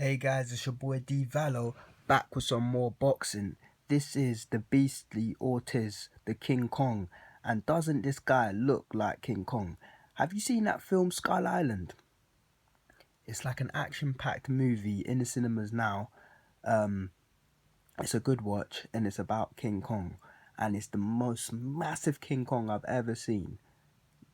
Hey guys, it's your boy D Valo back with some more boxing. This is the beastly Ortiz, the King Kong. And doesn't this guy look like King Kong? Have you seen that film Skull Island? It's like an action-packed movie in the cinemas now. Um, it's a good watch and it's about King Kong. And it's the most massive King Kong I've ever seen.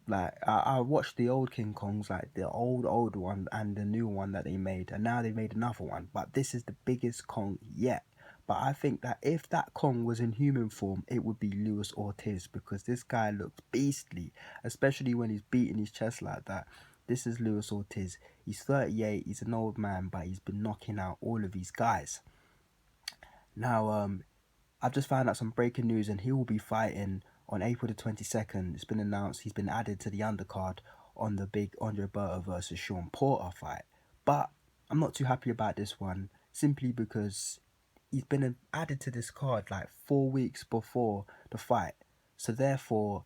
Like I watched the old King Kongs, like the old one and the new one that they made, and now they made another one. But this is the biggest Kong yet. But I think that if that Kong was in human form, it would be Luis Ortiz because this guy looks beastly, especially when he's beating his chest like that. This is Luis Ortiz. He's 38. He's an old man, but he's been knocking out all of these guys. Now, I've just found out some breaking news, and he will be fighting on April the 22nd. It's been announced he's been added to the undercard on the big Andre Berto versus Sean Porter fight. But I'm not too happy about this one, simply because he's been added to this card like 4 weeks before the fight. So therefore,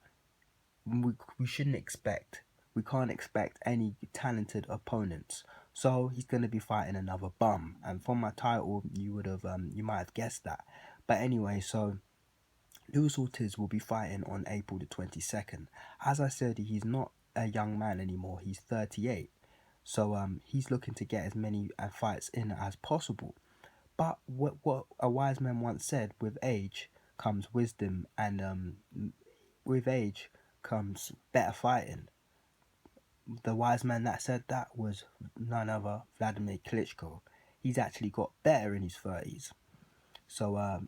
we shouldn't expect, we can't expect any talented opponents. So he's going to be fighting another bum. And from my title, you might have guessed that. But anyway, so Luis Ortiz will be fighting on April the 22nd. As I said, he's not a young man anymore. He's 38. So he's looking to get as many fights in as possible. But what a wise man once said, with age comes wisdom, and with age comes better fighting. The wise man that said that was none other Vladimir Klitschko. He's actually got better in his 30s. So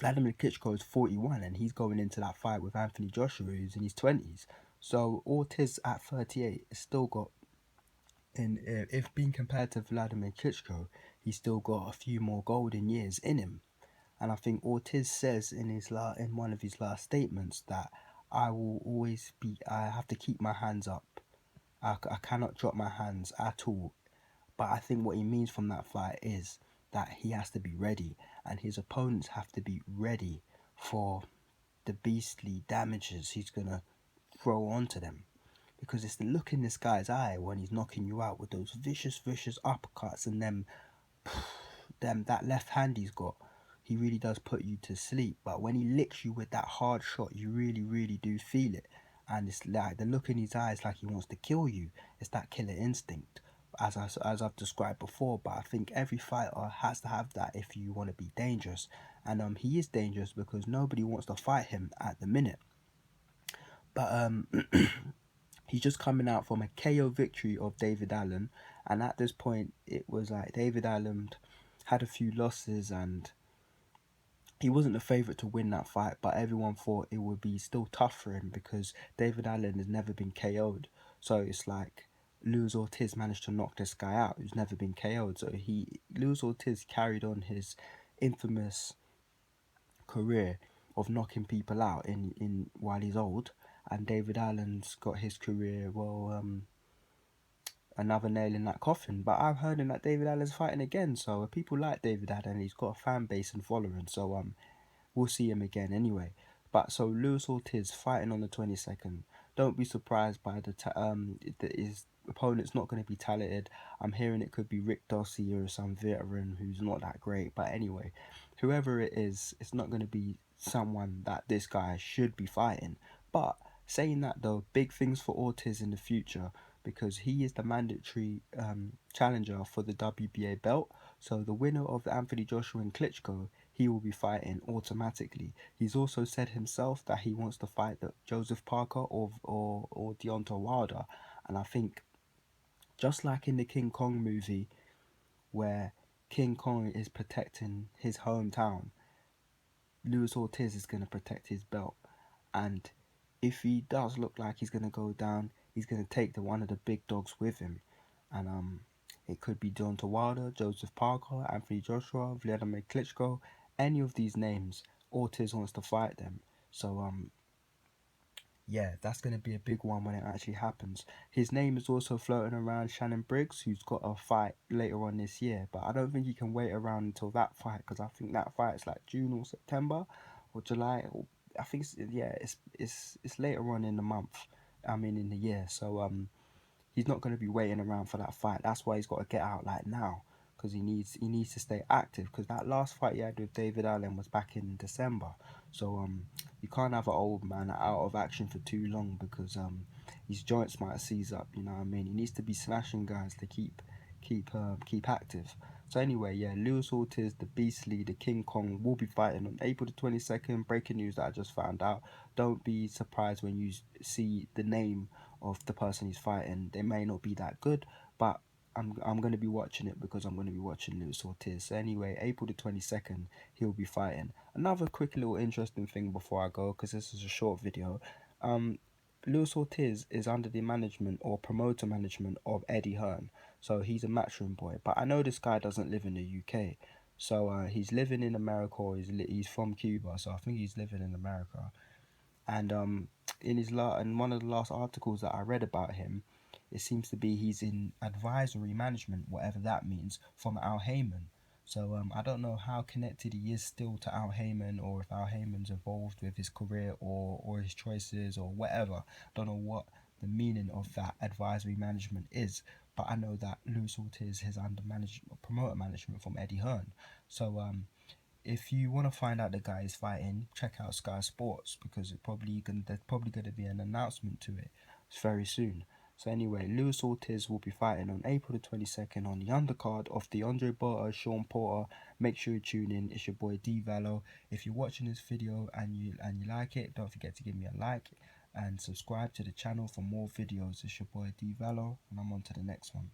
Vladimir Klitschko is 41 and he's going into that fight with Anthony Joshua, who's in his 20s. So Ortiz at 38 has still got, if being compared to Vladimir Klitschko, he's still got a few more golden years in him. And I think Ortiz says in one of his last statements that I have to keep my hands up. I cannot drop my hands at all. But I think what he means from that fight is that he has to be ready, and his opponents have to be ready for the beastly damages he's going to throw onto them. Because it's the look in this guy's eye when he's knocking you out with those vicious uppercuts, and that left hand he's got, he really does put you to sleep. But when he licks you with that hard shot, you really do feel it. And it's like the look in his eyes, like he wants to kill you. It's that killer instinct, as I've described before. But I think every fighter has to have that if you want to be dangerous. And he is dangerous because nobody wants to fight him at the minute. But he's just coming out from a KO victory of David Allen, and at this point it was like David Allen had a few losses and he wasn't the favourite to win that fight, but everyone thought it would be still tough for him because David Allen has never been KO'd. So it's like Luis Ortiz managed to knock this guy out who's never been KO'd. So Luis Ortiz carried on his infamous career of knocking people out in while he's old, and David Allen's got his career, another nail in that coffin. But I've heard that David Allen's fighting again, so people like David Allen. He's got a fan base and following, so we'll see him again anyway. But so Luis Ortiz fighting on the 22nd. Don't be surprised by his opponent's not going to be talented. I'm hearing it could be Rick Dossie or some veteran who's not that great. But anyway, whoever it is, it's not going to be someone that this guy should be fighting. But saying that though, big things for Ortiz in the future, because he is the mandatory challenger for the WBA belt. So the winner of Anthony Joshua and Klitschko, he will be fighting automatically. He's also said himself that he wants to fight Joseph Parker or Deontay Wilder. And I think just like in the King Kong movie, where King Kong is protecting his hometown, Luis Ortiz is going to protect his belt. And if he does look like he's going to go down, he's going to take one of the big dogs with him. And it could be Deontay Wilder, Joseph Parker, Anthony Joshua, Vladimir Klitschko, any of these names. Ortiz wants to fight them. So yeah, that's going to be a big one when it actually happens. His name is also floating around Shannon Briggs, who's got a fight later on this year. But I don't think he can wait around until that fight, because I think that fight is like June or September or July. I think it's later on in the month. I mean in the year. So he's not going to be waiting around for that fight. That's why he's got to get out like now, because he needs to stay active, because that last fight he had with David Allen was back in December. So you can't have an old man out of action for too long, because his joints might seize up. You know what I mean? He needs to be smashing guys to keep active. So anyway, yeah, Lewis Ortiz, the Beastly, the King Kong, will be fighting on April the 22nd. Breaking news that I just found out. Don't be surprised when you see the name of the person he's fighting. They may not be that good, but I'm going to be watching it, because I'm going to be watching Lewis Ortiz. So anyway, April the 22nd, he'll be fighting. Another quick little interesting thing before I go, because this is a short video. Luis Ortiz is under the management or promoter management of Eddie Hearn. So he's a matchroom boy. But I know this guy doesn't live in the UK. So he's living in America, or he's from Cuba. So I think he's living in America. And in one of the last articles that I read about him, it seems to be he's in advisory management, whatever that means, from Al Heyman. So I don't know how connected he is still to Al Heyman, or if Al Heyman's involved with his career or his choices or whatever. I don't know what the meaning of that advisory management is, but I know that Luis Ortiz is under promoter management from Eddie Hearn. So if you want to find out the guy is fighting, check out Sky Sports, because there's probably going to be an announcement to it very soon. So anyway, Luis Ortiz will be fighting on April the 22nd on the undercard of the Andre Berto, Sean Porter. Make sure you tune in. It's your boy D Valo. If you're watching this video and you like it, don't forget to give me a like and subscribe to the channel for more videos. It's your boy D Valo, and I'm on to the next one.